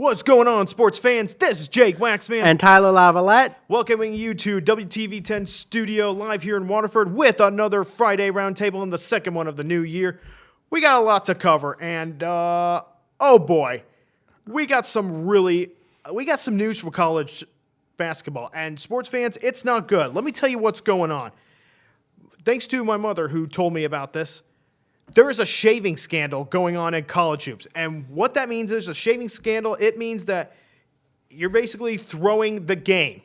What's going on, sports fans? This is Jake Waxman. And Tyler Lavalette. Welcoming you to WTV 10 Studio live here in Waterford with another Friday Roundtable and the second one of the new year. We got a lot to cover, and oh boy, we got some news for college basketball. And sports fans, it's not good. Let me tell you what's going on. Thanks to my mother who told me about this. There is a shaving scandal going on in college hoops. And what that means is a shaving scandal, it means that you're basically throwing the game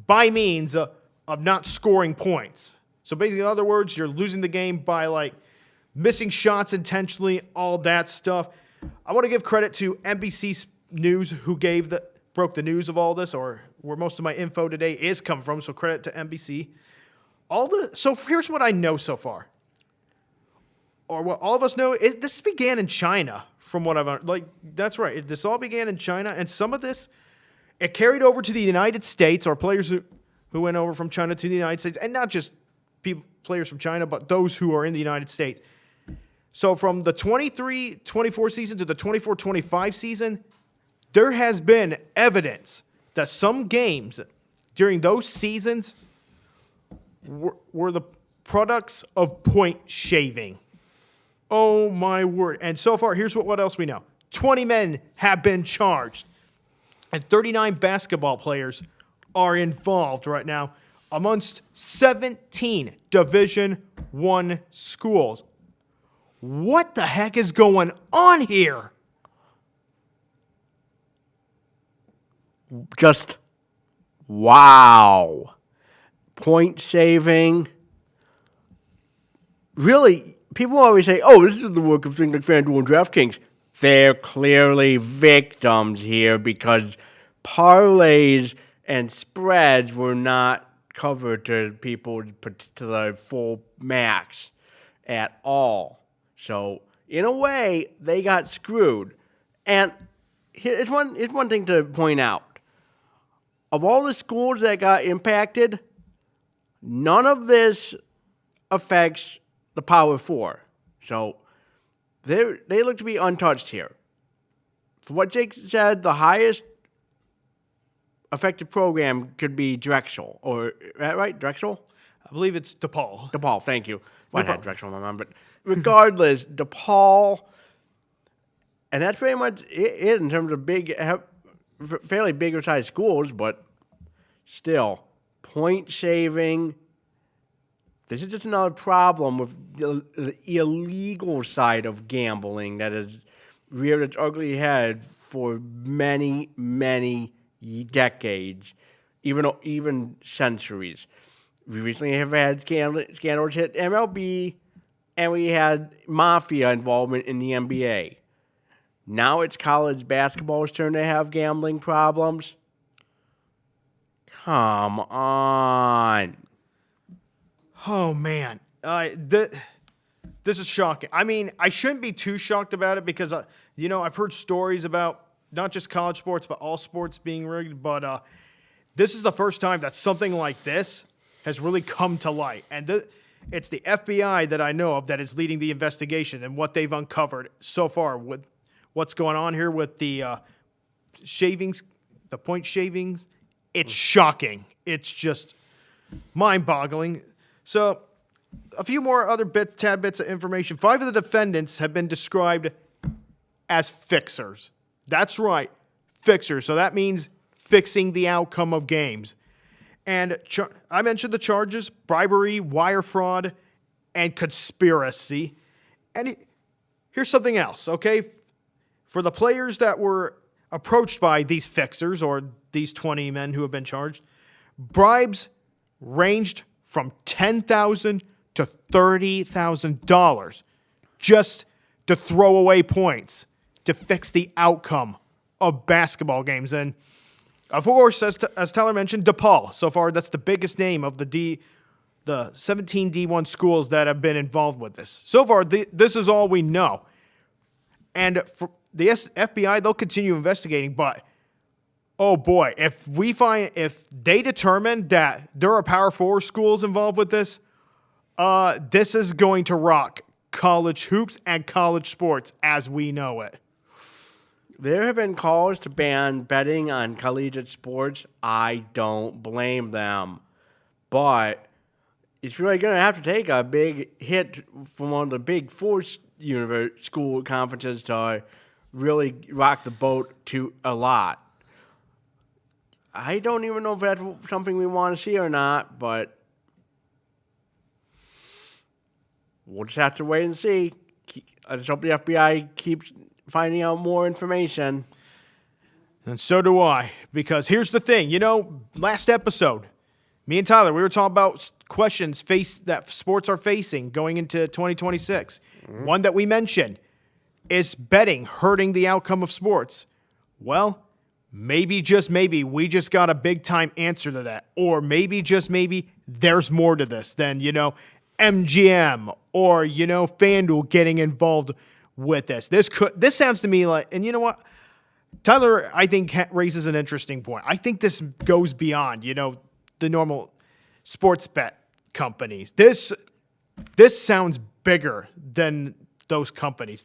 by means of not scoring points. So basically, in other words, you're losing the game by missing shots intentionally, all that stuff. I want to give credit to NBC News who broke the news of all this, or where most of my info today is coming from, so credit to NBC. So here's what I know so far. Or what all of us know, this began in China, from what I've that's right. This all began in China, and some of this, it carried over to the United States, or players who went over from China to the United States, and not just players from China, but those who are in the United States. So from the 23-24 season to the 24-25 season, there has been evidence that some games during those seasons were the products of point shaving. Oh, my word. And so far, here's what else we know. 20 men have been charged, and 39 basketball players are involved right now amongst 17 Division I schools. What the heck is going on here? Just wow. Point shaving. Really, people always say, oh, this is the work of things like FanDuel and DraftKings. They're clearly victims here because parlays and spreads were not covered to people to the full max at all. So, in a way, they got screwed. And here's one thing to point out. Of all the schools that got impacted, none of this affects the Power Four. So they look to be untouched here. For what Jake said, the highest effective program could be Drexel. Or, right? Drexel? I believe it's DePaul. DePaul, thank you. I had Drexel in my mind. But regardless, DePaul, and that's pretty much it in terms of fairly bigger sized schools, but still, point shaving. This is just another problem with the illegal side of gambling that has reared its ugly head for many, many decades, even centuries. We recently have had scandals hit MLB, and we had mafia involvement in the NBA. Now it's college basketball's turn to have gambling problems. Come on. Oh, man. This is shocking. I mean, I shouldn't be too shocked about it because, I've heard stories about not just college sports, but all sports being rigged. But this is the first time that something like this has really come to light. And it's the FBI that I know of that is leading the investigation and what they've uncovered so far with what's going on here with the shavings, the point shavings. It's shocking. It's just mind-boggling. So, a few more other tad bits of information. 5 of the defendants have been described as fixers. That's right, fixers. So that means fixing the outcome of games. And I mentioned the charges: bribery, wire fraud, and conspiracy. And here's something else, okay? For the players that were approached by these fixers, or these 20 men who have been charged, bribes ranged from $10,000 to $30,000 just to throw away points to fix the outcome of basketball games. And of course, as Tyler mentioned, DePaul. So far, that's the biggest name of the 17 D1 schools that have been involved with this. So far, this is all we know. And for the FBI, they'll continue investigating, but oh boy, if they determine that there are Power 4 schools involved with this, this is going to rock college hoops and college sports as we know it. There have been calls to ban betting on collegiate sports. I don't blame them. But it's really going to have to take a big hit from one of the big four school conferences to really rock the boat to a lot. I don't even know if that's something we want to see or not, but we'll just have to wait and see. I just hope the FBI keeps finding out more information. And so do I, because here's the thing. Last episode, me and Tyler, we were talking about questions that sports are facing going into 2026. Mm-hmm. One that we mentioned is betting hurting the outcome of sports. Well, maybe, just maybe, we just got a big-time answer to that. Or maybe, just maybe, there's more to this than, MGM or, FanDuel getting involved with this. This sounds to me like, and you know what? Tyler, I think, raises an interesting point. I think this goes beyond, the normal sports bet companies. This sounds bigger than those companies.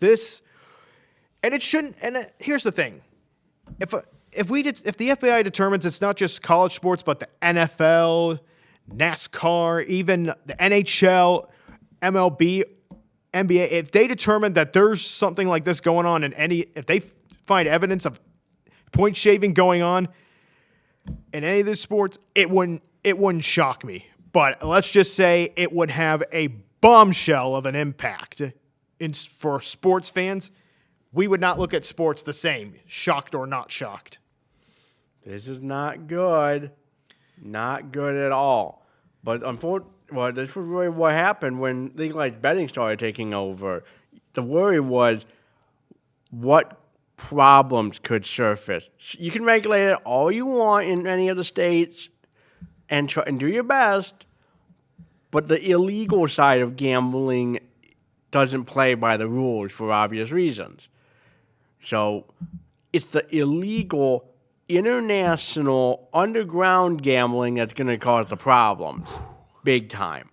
And it shouldn't. And here's the thing: if the FBI determines it's not just college sports, but the NFL, NASCAR, even the NHL, MLB, NBA, if they determine that there's something like this going on if they find evidence of point shaving going on in any of these sports, it wouldn't shock me. But let's just say it would have a bombshell of an impact for sports fans. We would not look at sports the same, shocked or not shocked. This is not good. Not good at all. But unfortunately, this was really what happened when legalized betting started taking over. The worry was what problems could surface. You can regulate it all you want in any of the states and try and do your best, but the illegal side of gambling doesn't play by the rules for obvious reasons. So it's the illegal international underground gambling that's going to cause the problem big time.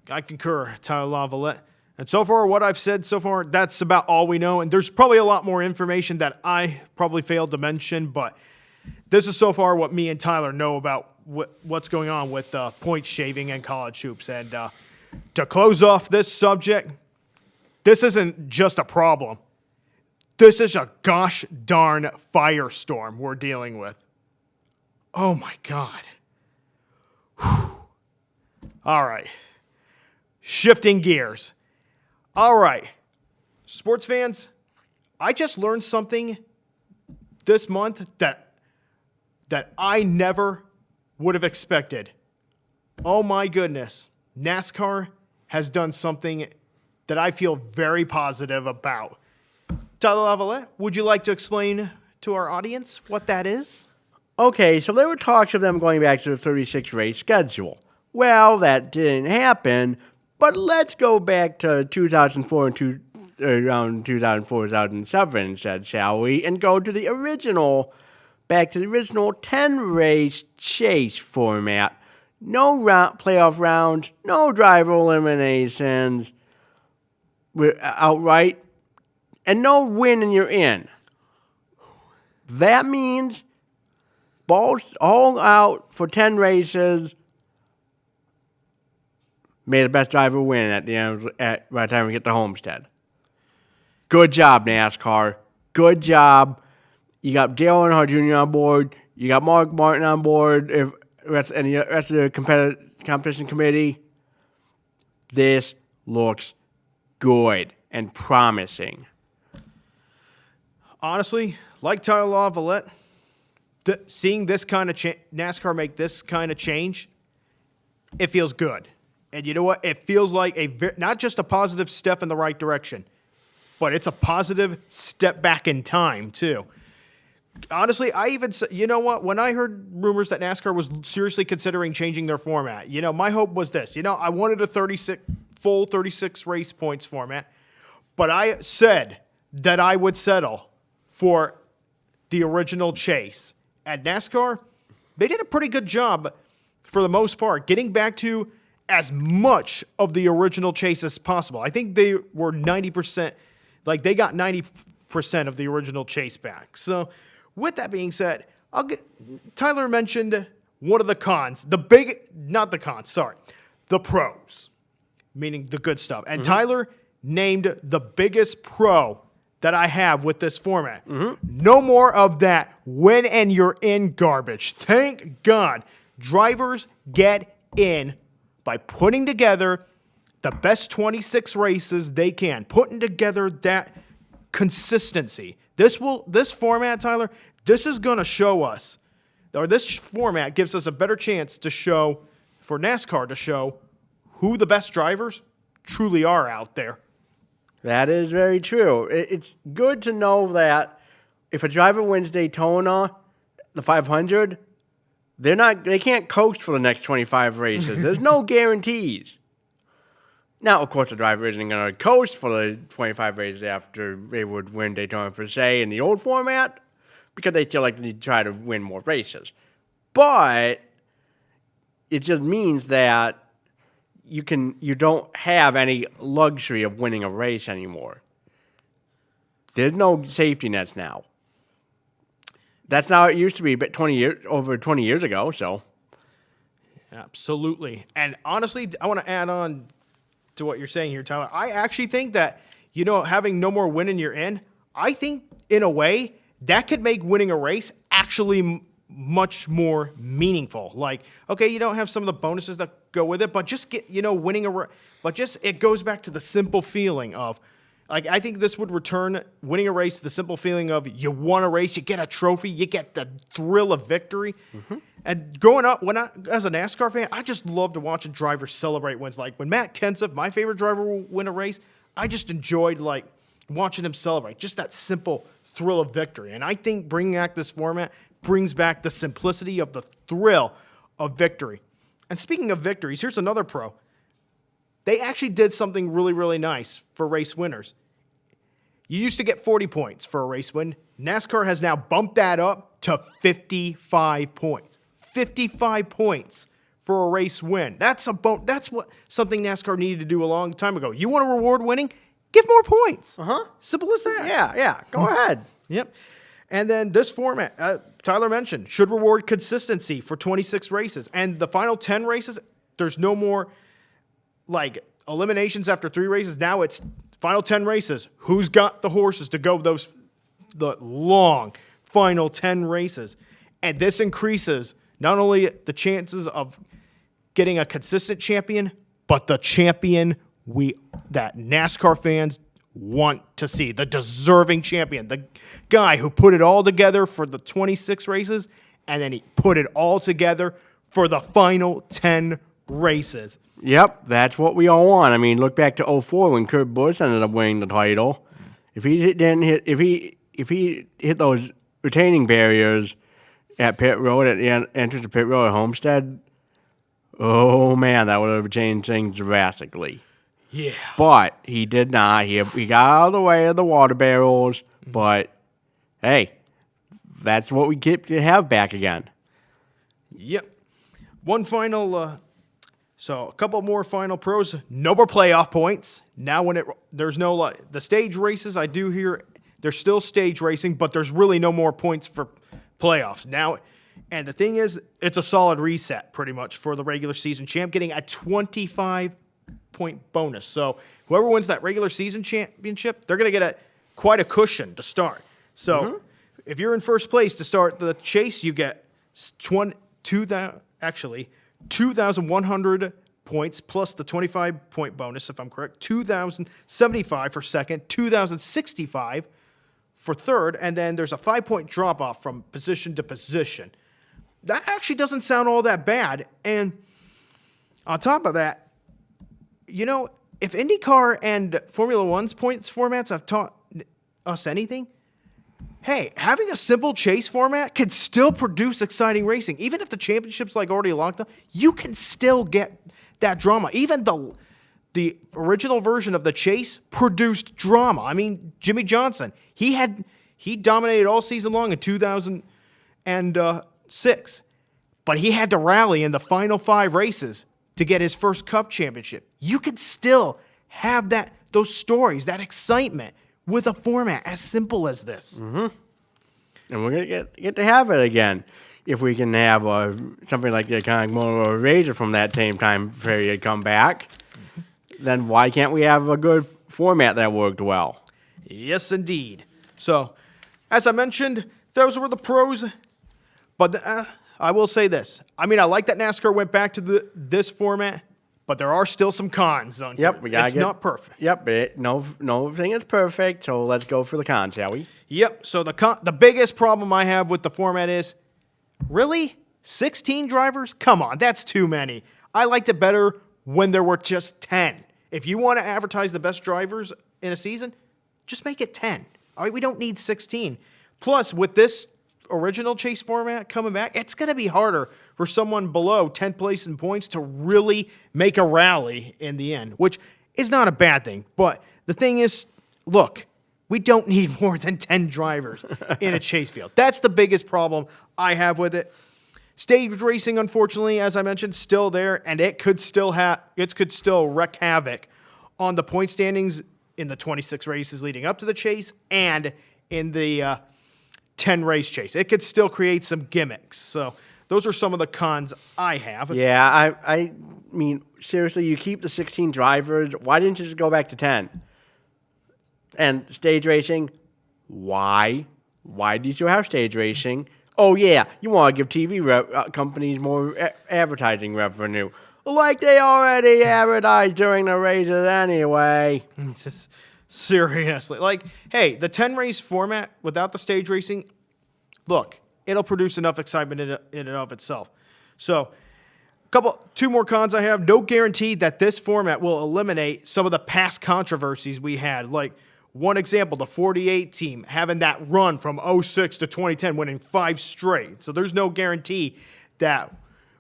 I concur, Tyler Lavalette. And so far, what I've said so far, that's about all we know. And there's probably a lot more information that I probably failed to mention, but this is so far what me and Tyler know about what's going on with point shaving and college hoops. And to close off this subject, this isn't just a problem. This is a gosh darn firestorm we're dealing with. Oh my God. Whew. All right. Shifting gears. All right. Sports fans, I just learned something this month that I never would have expected. Oh my goodness. NASCAR has done something that I feel very positive about. Tyler Lavalette, would you like to explain to our audience what that is? Okay, so there were talks of them going back to the 36-race schedule. Well, that didn't happen, but let's go back to 2004 and around 2004, 2007 instead, shall we? And go to the original 10-race chase format. No playoff rounds, no driver eliminations outright, and no win and you're in. That means balls all out for 10 races. May the best driver win at the end by the time we get to Homestead. Good job, NASCAR. Good job. You got Dale Earnhardt Jr. on board. You got Mark Martin on board. And the rest of the competition committee. This looks good and promising. Honestly, like Tyler Lavalette, seeing this kind of NASCAR make this kind of change, it feels good. And you know what? It feels like not just a positive step in the right direction, but it's a positive step back in time, too. Honestly, I even said, you know what? When I heard rumors that NASCAR was seriously considering changing their format, my hope was this. I wanted a full 36 race points format, but I said that I would settle for the original chase. At NASCAR, they did a pretty good job, for the most part, getting back to as much of the original chase as possible. I think they were 90%, they got 90 50% of the original chase back. So with that being said, Tyler mentioned one of the cons, the pros, meaning the good stuff. And Tyler named the biggest pro that I have with this format. No more of that win and you're in garbage. Thank God. Drivers get in by putting together the best 26 races they can, putting together that consistency. This format, Tyler, this is going to show us, or this format gives us a better chance to show, for NASCAR to show who the best drivers truly are out there. That is very true. It's good to know that if a driver wins Daytona, the 500, they can't coast for the next 25 races. There's no guarantees. Now, of course, the driver isn't going to coast for the 25 races after they would win Daytona per se in the old format, because they still like to try to win more races. But it just means that you don't have any luxury of winning a race anymore. There's no safety nets now. That's not how it used to be, but over 20 years ago. So, absolutely. And honestly, I want to add on to what you're saying here, Tyler. I actually think that having no more win and you're in, I think in a way that could make winning a race actually much more meaningful. Like, okay, you don't have some of the bonuses that go with it, but just get, winning a race. But just, it goes back to the simple feeling of, like, I think this would return winning a race, the simple feeling of you won a race, you get a trophy, you get the thrill of victory. And growing up, as a NASCAR fan, I just love to watch a driver celebrate wins. Like when Matt Kenseth, my favorite driver, will win a race, I just enjoyed like watching him celebrate. Just that simple thrill of victory. And I think bringing back this format brings back the simplicity of the thrill of victory. And speaking of victories, here's another pro. They actually did something really, really nice for race winners. You used to get 40 points for a race win. NASCAR has now bumped that up to 55 points. 55 points for a race win. That's something NASCAR needed to do a long time ago. You want to reward winning? Give more points. Simple as that. Yeah. Go ahead. Yep. And then this format, Tyler mentioned, should reward consistency for 26 races. And the final 10 races, there's no more like eliminations after 3 races. Now it's final 10 races. Who's got the horses to go the long final 10 races? And this increases not only the chances of getting a consistent champion, but the champion that NASCAR fans want to see, the deserving champion, the guy who put it all together for the 26 races, and then he put it all together for the final 10 races. Yep, that's what we all want. I mean, look back to 2004 when Kurt Busch ended up winning the title. If he hit those retaining barriers at pit road, at the entrance to pit road at Homestead, oh man, that would have changed things drastically. Yeah. But he did not. He got out of the way of the water barrels, but hey, that's what we get to have back again. Yep. One final, so a couple more final pros. No more playoff points. Now there's no, the stage races, I do hear, there's still stage racing, but there's really no more points for playoffs. Now, and the thing is, it's a solid reset pretty much for the regular season champ, getting a 25-point bonus. So whoever wins that regular season championship, they're going to get quite a cushion to start. So if you're in first place to start the chase, you get 2,100 points plus the 25-point bonus, if I'm correct. 2,075 for second, 2,065 for third, and then there's a 5-point drop-off from position to position. That actually doesn't sound all that bad. And on top of that, if IndyCar and Formula One's points formats have taught us anything, hey, having a simple chase format can still produce exciting racing. Even if the championship's already locked up, you can still get that drama. Even the original version of the chase produced drama. I mean, Jimmy Johnson, he dominated all season long in 2006, but he had to rally in the final 5 races to get his first Cup championship. You could still have those stories, that excitement with a format as simple as this. And we're going to get to have it again. If we can have something like the Iconic Motor Razor from that same time period come back, then why can't we have a good format that worked well? Yes, indeed. So, as I mentioned, those were the pros. But I will say this. I mean, I like that NASCAR went back to this format, but there are still some cons on Yep, here. It's not perfect. Yep, no thing is perfect, so let's go for the cons, shall we? Yep, so the biggest problem I have with the format is, really? 16 drivers? Come on, that's too many. I liked it better when there were just 10. If you want to advertise the best drivers in a season, just make it 10. All right, we don't need 16. Plus, with this original chase format coming back, it's going to be harder for someone below 10th place in points to really make a rally in the end, which is not a bad thing. But the thing is, look, we don't need more than 10 drivers in a chase field. That's the biggest problem I have with it. Stage racing, unfortunately, as I mentioned, still there, and it could still wreak havoc on the point standings in the 26 races leading up to the chase and in the 10 race chase. It could still create some gimmicks. So those are some of the cons I have. Yeah, I mean, seriously, you keep the 16 drivers. Why didn't you just go back to 10? And stage racing, why? Why did you have stage racing? Oh, yeah, you want to give TV companies more advertising revenue. Like they already advertised during the races anyway. Just seriously. Like, hey, the 10 race format without the stage racing, look, it'll produce enough excitement in and of itself. So, two more cons I have. No guarantee that this format will eliminate some of the past controversies we had. Like, one example, the 48 team having that run from 06 to 2010, winning 5 straight. So there's no guarantee that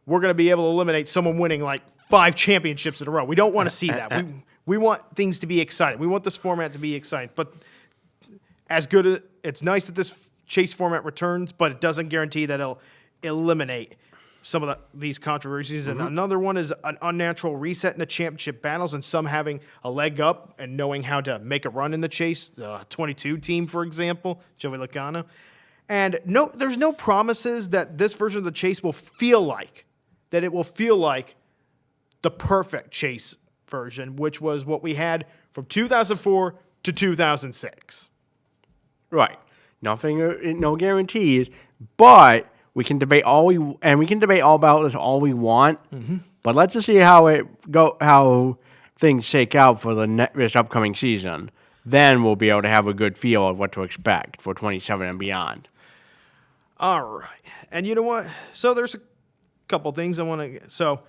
we're going to be able to eliminate someone winning like 5 championships in a row. We don't want to see that. We want things to be exciting. We want this format to be exciting. But it's nice that this chase format returns, but it doesn't guarantee that it'll eliminate some of these controversies. And another one is an unnatural reset in the championship battles and some having a leg up and knowing how to make a run in the chase. The 22 team, for example, Joey Logano. And there's no promises that this version of the chase will feel like the perfect chase version, which was what we had from 2004 to 2006. Right. No guarantees, but we can debate all about this all we want. But let's just see how things shake out for this upcoming season. Then we'll be able to have a good feel of what to expect for 27 and beyond. All right. And you know what? So there's a couple things I want to... So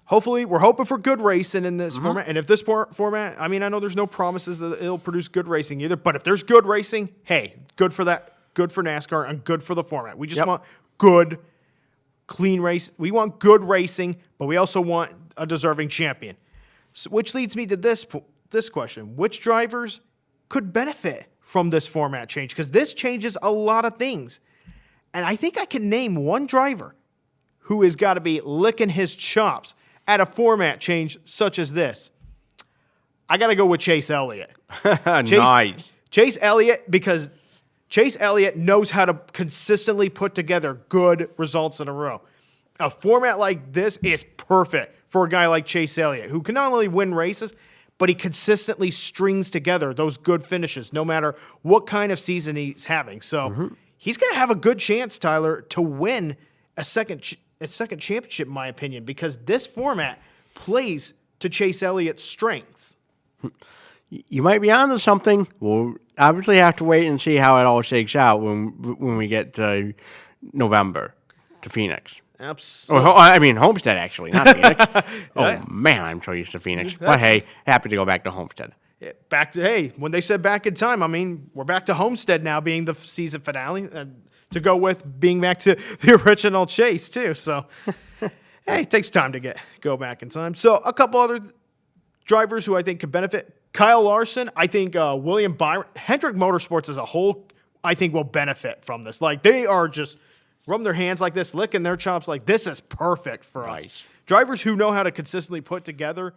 hopefully, we're hoping for good racing in this format. And if this format... I mean, I know there's no promises that it'll produce good racing either. But if there's good racing, hey, good for that. Good for NASCAR and good for the format. We just want good, clean race. We want good racing, but we also want a deserving champion. So, which leads me to this question. Which drivers could benefit from this format change? Because this changes a lot of things. And I think I can name one driver who has got to be licking his chops at a format change such as this. I got to go with Chase Elliott. Nice. Chase Elliott, because Chase Elliott knows how to consistently put together good results in a row. A format like this is perfect for a guy like Chase Elliott, who can not only win races, but he consistently strings together those good finishes, no matter what kind of season he's having. So he's going to have a good chance, Tyler, to win a second championship, in my opinion, because this format plays to Chase Elliott's strengths. You might be onto something. We'll obviously have to wait and see how it all shakes out when we get to November to Phoenix. Absolutely. I mean, Homestead, actually, not Phoenix. Man, I'm so used to Phoenix. But hey, happy to go back to Homestead. When they said back in time, I mean, we're back to Homestead now being the season finale, to go with being back to the original chase, too. So, hey, it takes time to go back in time. So, a couple other drivers who I think could benefit. Kyle Larson, I think William Byron, Hendrick Motorsports as a whole, I think will benefit from this. Like, they are just rubbing their hands like this, licking their chops like this is perfect for us. Drivers who know how to consistently put together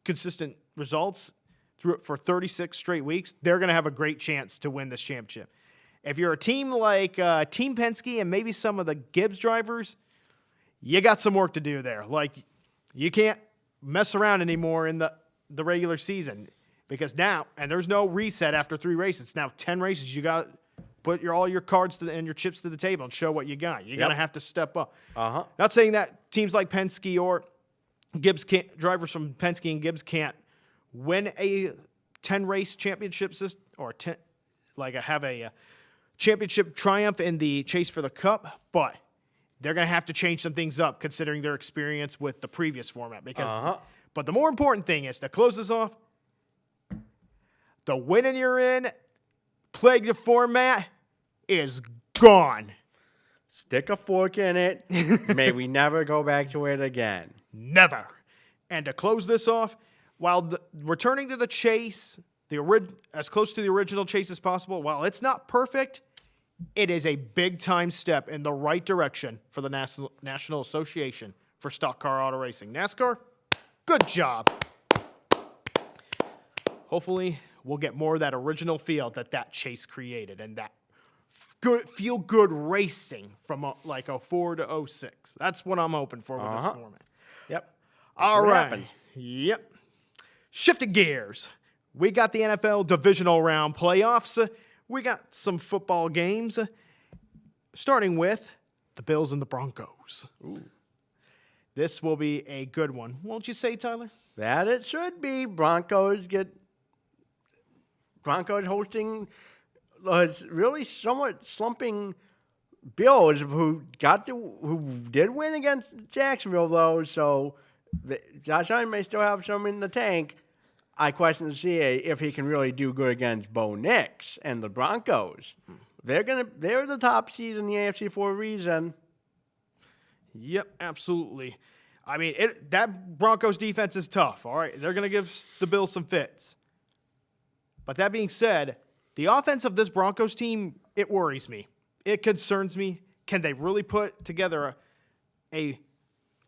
consistent results for 36 straight weeks, they're going to have a great chance to win this championship. If you're a team like Team Penske and maybe some of the Gibbs drivers, you got some work to do there. Like, you can't mess around anymore in the regular season because now, and there's no reset after 3 races. It's now 10 races. You got to put all your cards and your chips to the table and show what you got. You're going to have to step up. Not saying that teams like Penske or Gibbs can't, drivers from Penske and Gibbs can't win a 10-race championship system or have a championship triumph in the chase for the Cup, but they're going to have to change some things up considering their experience with the previous format. But the more important thing is to close this off, the winning you're in, plague the format is gone. Stick a fork in it. May we never go back to it again. Never. And to close this off, while returning to the chase, as close to the original chase as possible, while it's not perfect, it is a big-time step in the right direction for the National Association for Stock Car Auto Racing. NASCAR, good job. Hopefully, we'll get more of that original feel that chase created and that feel-good racing from like 04 to 06. That's what I'm hoping for with this format. Yep. All right. Yep. Shifting gears. We got the NFL divisional round playoffs. We got some football games, starting with the Bills and the Broncos. Ooh. This will be a good one. Won't you say, Tyler? That it should be. Broncos hosting really somewhat slumping Bills who did win against Jacksonville, though, so Josh Allen may still have some in the tank. I question to see if he can really do good against Bo Nix and the Broncos. They're the top seed in the AFC for a reason. Yep, absolutely. I mean, that Broncos defense is tough. All right, they're going to give the Bills some fits. But that being said, the offense of this Broncos team, it worries me. It concerns me. Can they really put together a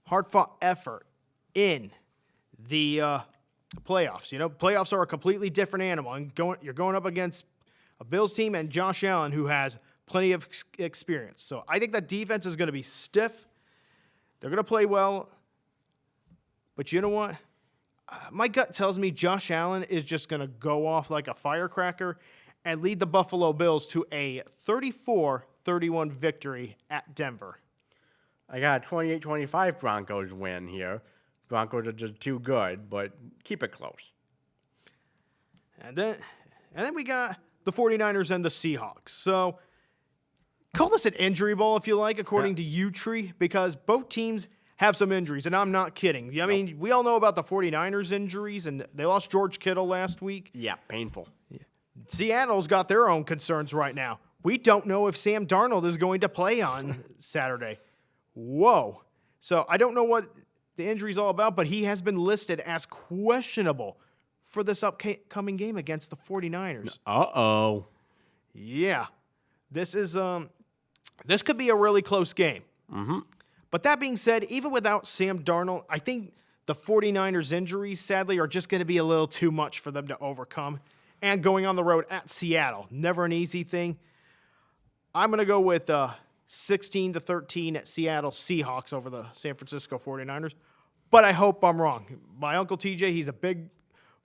hard-fought effort in the playoffs? You know, playoffs are a completely different animal. And you're going up against a Bills team and Josh Allen, who has plenty of experience. So I think that defense is going to be stiff. They're going to play well. But you know what? My gut tells me Josh Allen is just going to go off like a firecracker and lead the Buffalo Bills to a 34-31 victory at Denver. I got a 28-25 Broncos win here. Broncos are just too good, but keep it close. And then we got the 49ers and the Seahawks. So call this an injury bowl if you like, according to U-Tree, because both teams have some injuries, and I'm not kidding. I mean, we all know about the 49ers injuries, and they lost George Kittle last week. Yeah, painful. Yeah. Seattle's got their own concerns right now. We don't know if Sam Darnold is going to play on Saturday. Whoa. So I don't know what the injury's all about, but he has been listed as questionable for this upcoming game against the 49ers. Uh-oh. Yeah. This could be a really close game. Mm-hmm. But that being said, even without Sam Darnold, I think the 49ers injuries, sadly, are just going to be a little too much for them to overcome. And going on the road at Seattle, never an easy thing. I'm going to go with 16-13 at Seattle Seahawks over the San Francisco 49ers. But I hope I'm wrong. My Uncle TJ, he's a big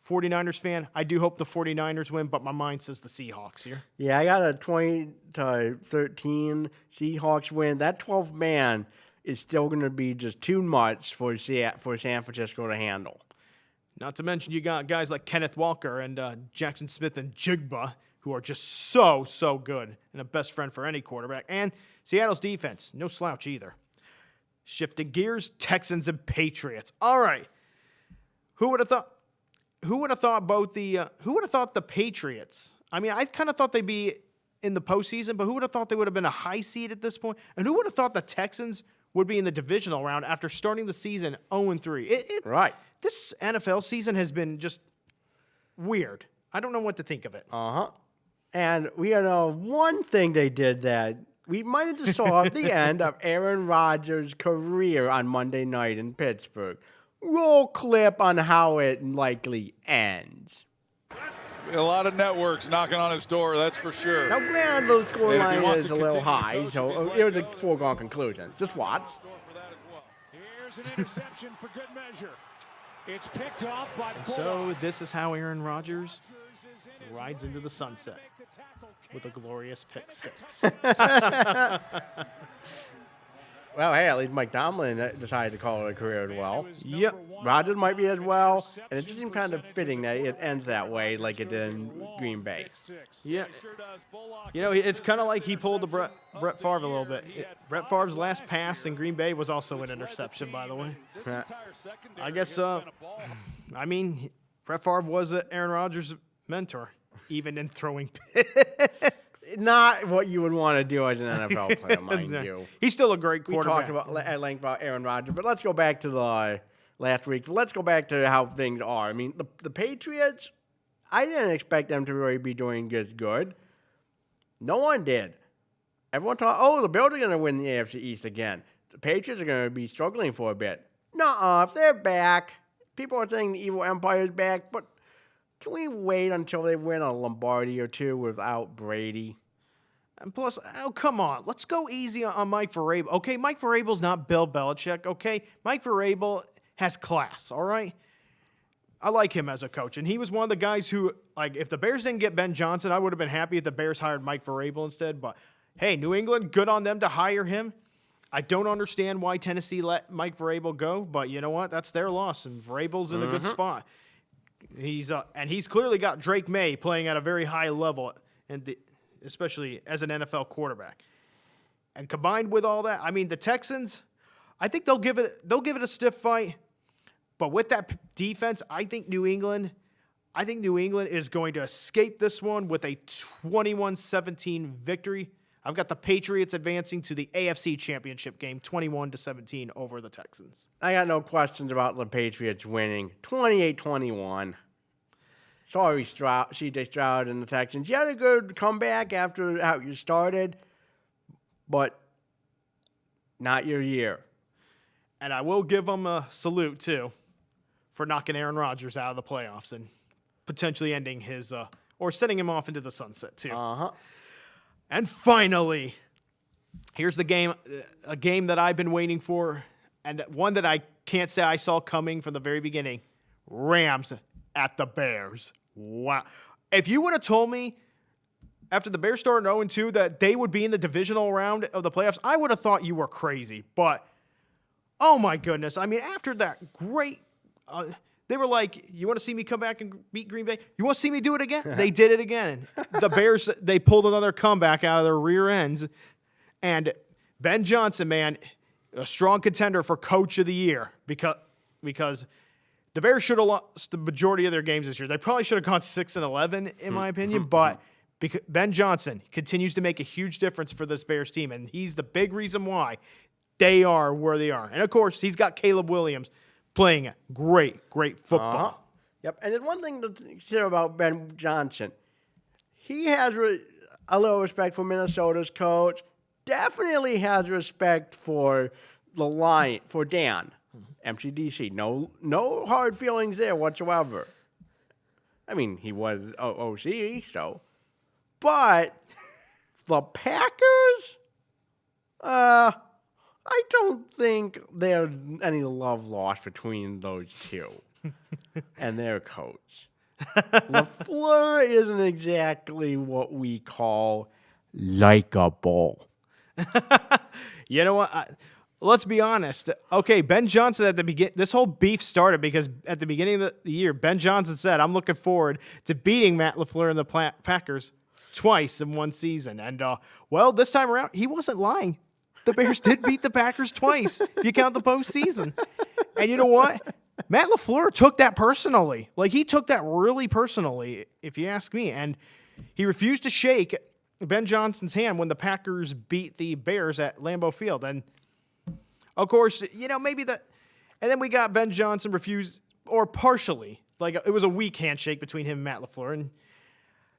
49ers fan. I do hope the 49ers win, but my mind says the Seahawks here. Yeah, I got a 20-13 Seahawks win. That 12-man is still going to be just too much for San Francisco to handle. Not to mention you got guys like Kenneth Walker and Jackson Smith and Jigba, who are just so good and a best friend for any quarterback. And Seattle's defense, no slouch either. Shifting gears, Texans and Patriots. All right. Who would have thought the Patriots? I mean, I kind of thought they'd be in the postseason, but who would have thought they would have been a high seed at this point? And who would have thought the Texans would be in the divisional round after starting the season 0-3? Right. This NFL season has been just weird. I don't know what to think of it. Uh-huh. And we know one thing they did that we might have just saw at the end of Aaron Rodgers' career on Monday night in Pittsburgh. Roll clip on how it likely ends. A lot of networks knocking on his door, that's for sure. Now, granted, the score And if he line wants is to a little continue high, coaching, so he's it was a foregone conclusion. Just watch. Here's an interception for good measure. It's picked off by So this is how Aaron Rodgers rides into the sunset with a glorious pick six. Well, hey, at least Mike Tomlin decided to call it a career as well. Yep. Rodgers might be as well, and it just seems kind of fitting that it ends that way like it did in Green Bay. Yeah. You know, it's kind of like he pulled the Brett Favre a little bit. Brett Favre's last pass in Green Bay was also an interception, by the way. I guess, I mean, Brett Favre was Aaron Rodgers' mentor, even in throwing picks. Not what you would want to do as an NFL player, mind you. He's still a great We quarterback. talked about at length about Aaron Rodgers, but let's go back to the last week. Let's go back to how things are. I mean, the Patriots, I didn't expect them to really be doing good. No one did. Everyone thought, oh, the Bills are going to win the AFC East again. The Patriots are going to be struggling for a bit. Nuh-uh, if they're back, people are saying the evil empire's back, but can we wait until they win a Lombardi or two without Brady? And plus, oh, come on. Let's go easy on Mike Vrabel. Okay, Mike Vrabel's not Bill Belichick, okay? Mike Vrabel has class, all right? I like him as a coach. And he was one of the guys who, like, if the Bears didn't get Ben Johnson, I would have been happy if the Bears hired Mike Vrabel instead. But, hey, New England, good on them to hire him. I don't understand why Tennessee let Mike Vrabel go, but you know what? That's their loss, and Vrabel's in a good spot. He's clearly got Drake May playing at a very high level, and especially as an NFL quarterback. And combined with all that, I mean, the Texans, I think they'll give it a stiff fight. But with that defense, I think New England is going to escape this one with a 21-17 victory. I've got the Patriots advancing to the AFC Championship game, 21-17 over the Texans. I got no questions about the Patriots winning, 28-21. Sorry, C.J. Stroud and the Texans. You had a good comeback after how you started, but not your year. And I will give them a salute, too, for knocking Aaron Rodgers out of the playoffs and potentially ending his or sending him off into the sunset, too. Uh-huh. And finally, here's the game, a game that I've been waiting for, and one that I can't say I saw coming from the very beginning. Rams at the Bears. Wow. If you would have told me after the Bears started 0-2 that they would be in the divisional round of the playoffs, I would have thought you were crazy. But, oh my goodness. I mean, after that great they were like, you want to see me come back and beat Green Bay? You want to see me do it again? They did it again. The Bears, they pulled another comeback out of their rear ends. And Ben Johnson, man, a strong contender for Coach of the Year because the Bears should have lost the majority of their games this year. They probably should have gone 6-11, in my opinion. But because Ben Johnson continues to make a huge difference for this Bears team, and he's the big reason why they are where they are. And, of course, he's got Caleb Williams playing great football. Uh-huh. Yep, and there's one thing to consider about Ben Johnson. He has a little respect for Minnesota's coach. Definitely has respect for the Lion, for Dan, MCDC. No hard feelings there whatsoever. I mean, he was OC, so. But the Packers, I don't think there's any love lost between those two and their coach. LaFleur isn't exactly what we call likable. You know what? Let's be honest. Okay, Ben Johnson at the beginning, this whole beef started because at the beginning of the year, Ben Johnson said, I'm looking forward to beating Matt LaFleur and the Packers twice in one season. And, well, this time around, he wasn't lying. The Bears did beat the Packers twice, if you count the postseason. And you know what? Matt LaFleur took that personally. Like, he took that really personally, if you ask me. And he refused to shake Ben Johnson's hand when the Packers beat the Bears at Lambeau Field. And, of course, you know, maybe that. And then we got Ben Johnson refused, or partially. Like, it was a weak handshake between him and Matt LaFleur. And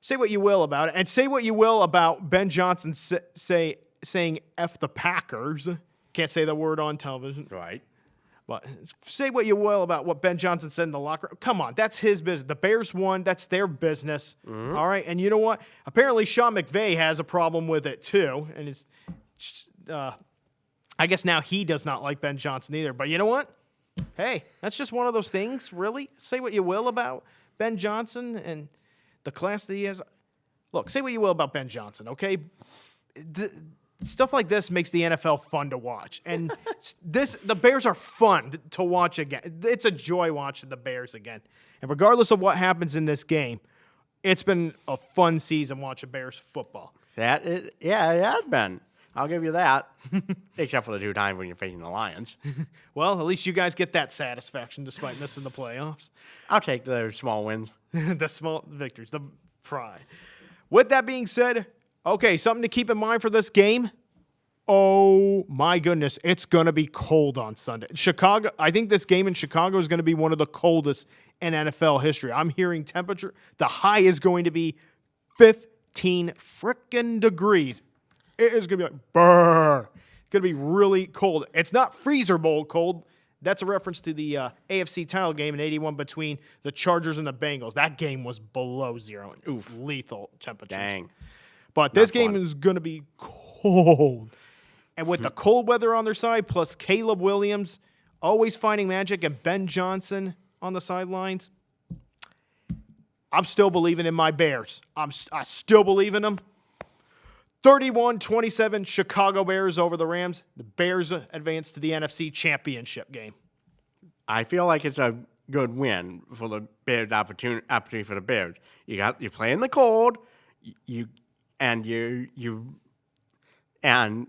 say what you will about it. And say what you will about Ben Johnson saying F the Packers. Can't say the word on television. Right. But say what you will about what Ben Johnson said in the locker room. Come on, that's his business. The Bears won. That's their business. All right, and you know what? Apparently, Sean McVay has a problem with it too, and it's. I guess now he does not like Ben Johnson either. But you know what? Hey, that's just one of those things. Really, say what you will about Ben Johnson and the class that he has. Look, say what you will about Ben Johnson. Okay. Stuff like this makes the NFL fun to watch. And the Bears are fun to watch again. It's a joy watching the Bears again. And regardless of what happens in this game, it's been a fun season watching Bears football. It has been. I'll give you that. Except for the 2 times when you're facing the Lions. Well, at least you guys get that satisfaction despite missing the playoffs. I'll take the small wins. The small victories, the pride. With that being said, okay, something to keep in mind for this game. Oh, my goodness. It's going to be cold on Sunday. Chicago, I think this game in Chicago is going to be one of the coldest in NFL history. I'm hearing temperature. The high is going to be 15 frickin' degrees. It is going to be like, brr. It's going to be really cold. It's not freezer bowl cold. That's a reference to the AFC title game in 81 between the Chargers and the Bengals. That game was below zero. Oof, lethal temperatures. Dang. But this game is going to be cold. And with the cold weather on their side, plus Caleb Williams always finding magic and Ben Johnson on the sidelines, I'm still believing in my Bears. I still believe in them. 31-27 Chicago Bears over the Rams. The Bears advance to the NFC Championship game. I feel like it's a good win for the Bears. Opportunity for the Bears. You play in the cold. And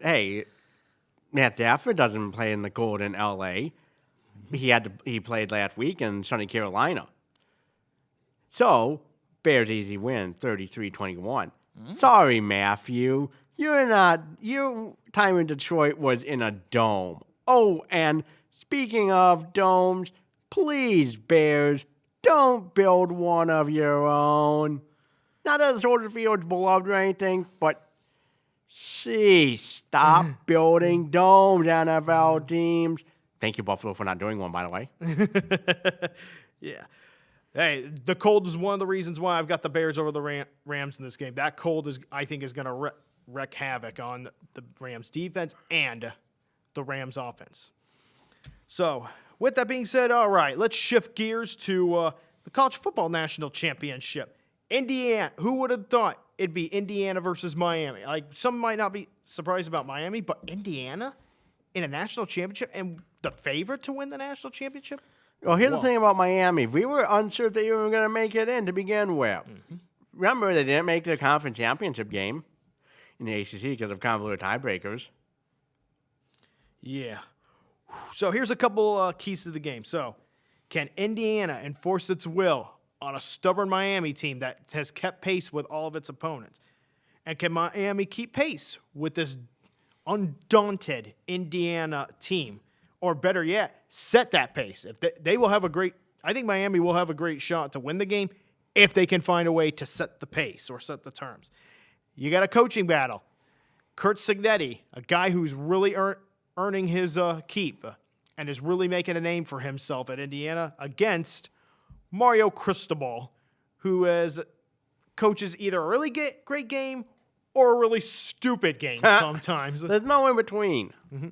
hey, Matt Stafford doesn't play in the cold in L.A. He played last week in sunny Carolina. So Bears easy win, 33-21. Sorry, Matthew. Your time in Detroit was in a dome. Oh, and speaking of domes, please, Bears, don't build one of your own. Not that Soldier Field's beloved or anything, but stop building domes, NFL teams. Thank you, Buffalo, for not doing one, by the way. Yeah. Hey, the cold is one of the reasons why I've got the Bears over the Rams in this game. That cold I think is going to wreak havoc on the Rams defense and the Rams offense. So, with that being said, all right, let's shift gears to the College Football National Championship. Indiana, who would have thought it'd be Indiana versus Miami? Like, some might not be surprised about Miami, but Indiana in a national championship and the favorite to win the national championship? Well, here's the thing about Miami. We were unsure if they were going to make it in to begin with. Mm-hmm. Remember, they didn't make the conference championship game in the ACC because of convoluted tiebreakers. Yeah. So here's a couple keys to the game. So, can Indiana enforce its will on a stubborn Miami team that has kept pace with all of its opponents? And can Miami keep pace with this undaunted Indiana team? Or better yet, set that pace. If they will have I think Miami will have a great shot to win the game if they can find a way to set the pace or set the terms. You got a coaching battle. Kurt Cignetti, a guy who's really earning his keep and is really making a name for himself at Indiana, against Mario Cristobal, who coaches either a really great game or a really stupid game sometimes. There's no in between. Mm-hmm.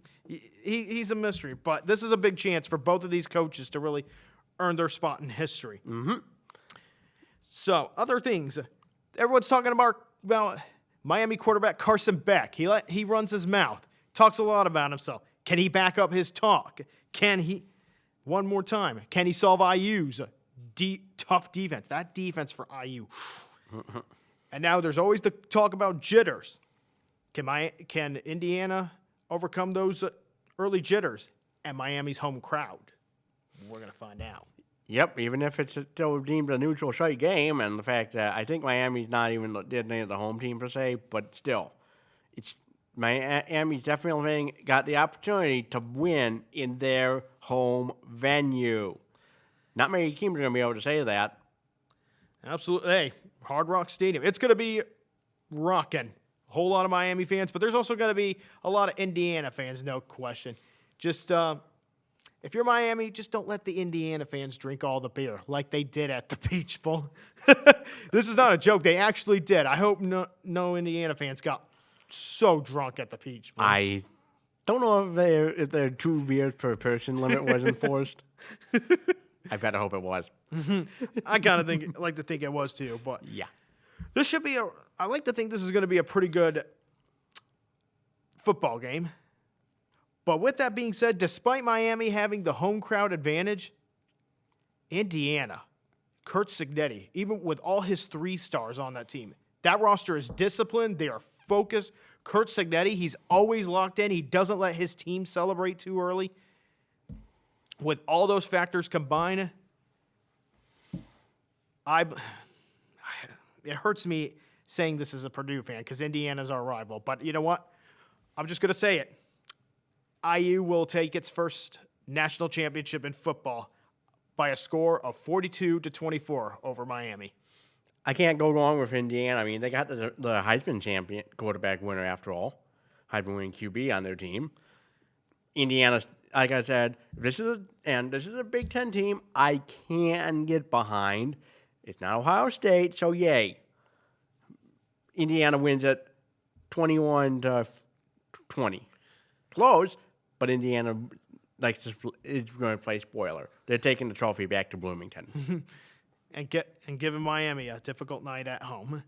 He's a mystery, but this is a big chance for both of these coaches to really earn their spot in history. Mm-hmm. So, other things. Everyone's talking about Miami quarterback Carson Beck. He runs his mouth, talks a lot about himself. Can he back up his talk? Can he solve IU's tough defense? That defense for IU. And now there's always the talk about jitters. Can Indiana overcome those early jitters and Miami's home crowd? We're going to find out. Yep, even if it's still deemed a neutral site game, and the fact that I think Miami's not even designated the home team per se, but still, Miami's definitely got the opportunity to win in their home venue. Not many teams are going to be able to say that. Absolutely. Hey, Hard Rock Stadium. It's going to be rocking. A whole lot of Miami fans, but there's also going to be a lot of Indiana fans, no question. Just if you're Miami, just don't let the Indiana fans drink all the beer like they did at the Peach Bowl. This is not a joke. They actually did. I hope no Indiana fans got so drunk at the Peach Bowl. I don't know if their 2 beers per person limit was enforced. I better hope it was. I kind of like to think it was too, but Yeah. this should be I like to think this is going to be a pretty good football game. But with that being said, despite Miami having the home crowd advantage, Indiana, Kurt Cignetti, even with all his 3 stars on that team, that roster is disciplined. They are focused. Kurt Cignetti, he's always locked in. He doesn't let his team celebrate too early. With all those factors combined, it hurts me saying this as a Purdue fan because Indiana's our rival. But you know what? I'm just going to say it. IU will take its first national championship in football by a score of 42-24 over Miami. I can't go wrong with Indiana. I mean, they got the Heisman champion quarterback winner after all. Heisman winning QB on their team. Indiana, like I said, this is a Big Ten team I can get behind. It's not Ohio State, so yay. Indiana wins at 21-20. Close, but Indiana is going to play spoiler. They're taking the trophy back to Bloomington. and giving Miami a difficult night at home.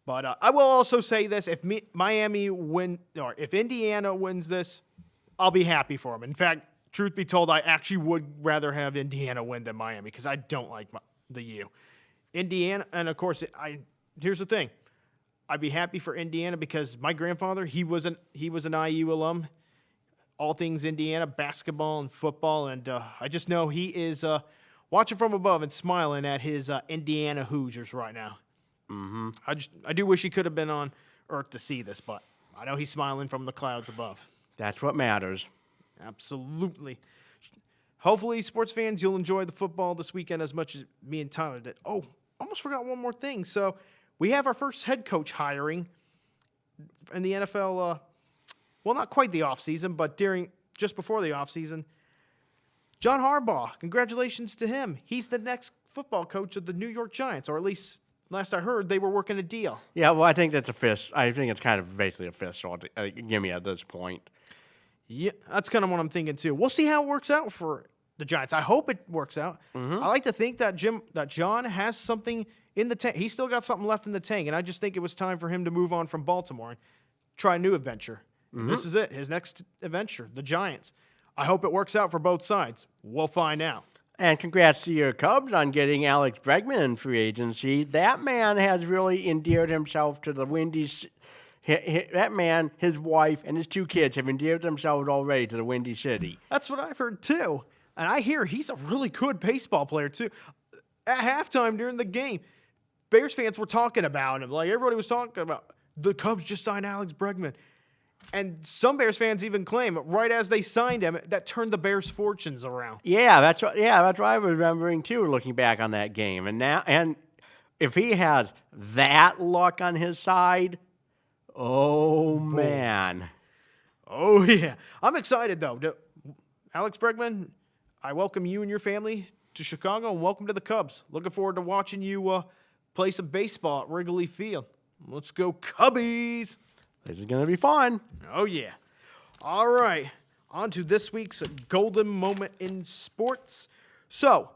But I will also say this: if if Indiana wins this, I'll be happy for them. In fact, truth be told, I actually would rather have Indiana win than Miami because I don't like the U. Indiana, and of course, here's the thing: I'd be happy for Indiana because my grandfather he was an IU alum. All things Indiana, basketball and football, and I just know he is watching from above and smiling at his Indiana Hoosiers right now. Mm-hmm. I do wish he could have been on Earth to see this, but I know he's smiling from the clouds above. That's what matters. Absolutely. Hopefully, sports fans, you'll enjoy the football this weekend as much as me and Tyler did. Oh, almost forgot one more thing. So we have our first head coach hiring in the NFL. Well, not quite the offseason, but just before the offseason. John Harbaugh, congratulations to him. He's the next football coach of the New York Giants, or at least last I heard, they were working a deal. Yeah, well, I think that's a fist. I think it's kind of basically a fist. So give me at this point. Yeah, that's kind of what I'm thinking too. We'll see how it works out for the Giants. I hope it works out. Mm-hmm. I like to think that John has something in the tank. He's still got something left in the tank, and I just think it was time for him to move on from Baltimore and try a new adventure. Mm-hmm. This is it, his next adventure, the Giants. I hope it works out for both sides. We'll find out. And congrats to your Cubs on getting Alex Bregman in free agency. That man has really endeared himself to the Windy. That man, his wife, and his 2 kids have endeared themselves already to the Windy City. That's what I've heard too. And I hear he's a really good baseball player too. At halftime during the game, Bears fans were talking about him. Like everybody was talking about the Cubs just signed Alex Bregman. And some Bears fans even claim right as they signed him, that turned the Bears' fortunes around. Yeah, that's what I was remembering too, looking back on that game. And if he has that luck on his side, oh man. Oh yeah. I'm excited though. Alex Bregman, I welcome you and your family to Chicago and welcome to the Cubs. Looking forward to watching you play some baseball at Wrigley Field. Let's go Cubbies. This is going to be fun. Oh, yeah. All right. On to this week's golden moment in sports. So,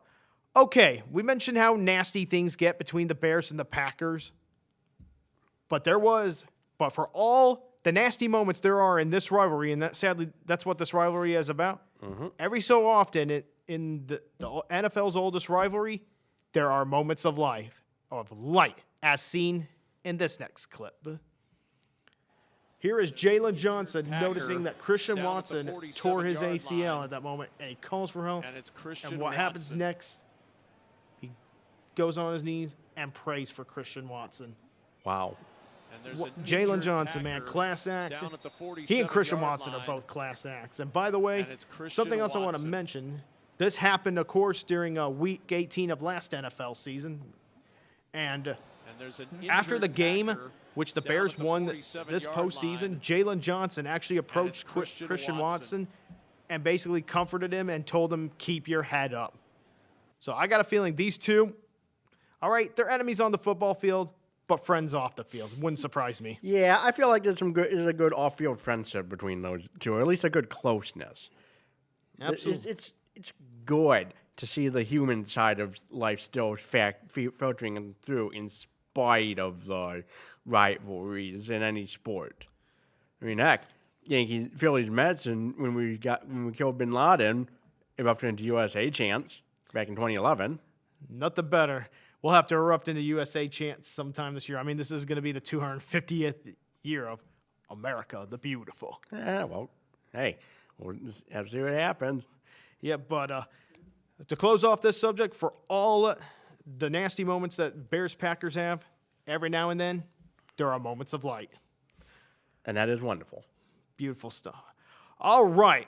okay, we mentioned how nasty things get between the Bears and the Packers. But for all the nasty moments there are in this rivalry, and sadly, that's what this rivalry is about. Mm-hmm. Every so often in the NFL's oldest rivalry, there are moments of light, as seen in this next clip. Here is Jalen Johnson noticing that Christian Watson tore his ACL at that moment, and he calls for help. And what happens next? He goes on his knees and prays for Christian Watson. Wow. Jalen Johnson, man, class act. He and Christian Watson are both class acts. And by the way, something else I want to mention, this happened, of course, during Week 18 of last NFL season. And after the game, which the Bears won this postseason, Jalen Johnson actually approached Christian Watson and basically comforted him and told him, keep your head up. So I got a feeling these two, all right, they're enemies on the football field, but friends off the field. Wouldn't surprise me. Yeah, I feel like there's a good off-field friendship between those two, or at least a good closeness. Absolutely. It's good to see the human side of life still filtering through in spite of the rivalries in any sport. I mean, heck, Yankees, Phillies, Mets, and when we killed Bin Laden, erupted into USA chants back in 2011. Nothing better. We'll have to erupt into USA chants sometime this year. I mean, this is going to be the 250th year of America the Beautiful. Well, hey, we'll just have to see what happens. Yeah, but to close off this subject, for all the nasty moments that Bears-Packers have, every now and then, there are moments of light. And that is wonderful. Beautiful stuff. All right.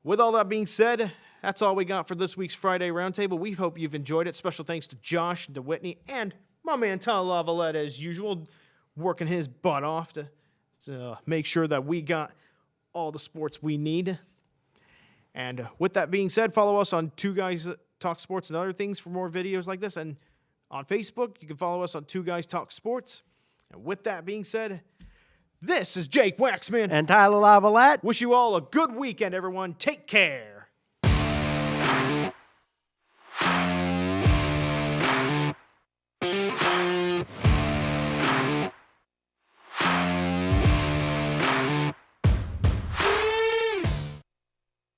With all that being said, that's all we got for this week's Friday Roundtable. We hope you've enjoyed it. Special thanks to Josh, to Whitney, and my man Tyler Lavalette, as usual, working his butt off to make sure that we got all the sports we need. And with that being said, follow us on Two Guys Talk Sports and other things for more videos like this. And on Facebook, you can follow us on Two Guys Talk Sports. And with that being said, this is Jake Waxman. And Tyler Lavalette. Wish you all a good weekend, everyone. Take care.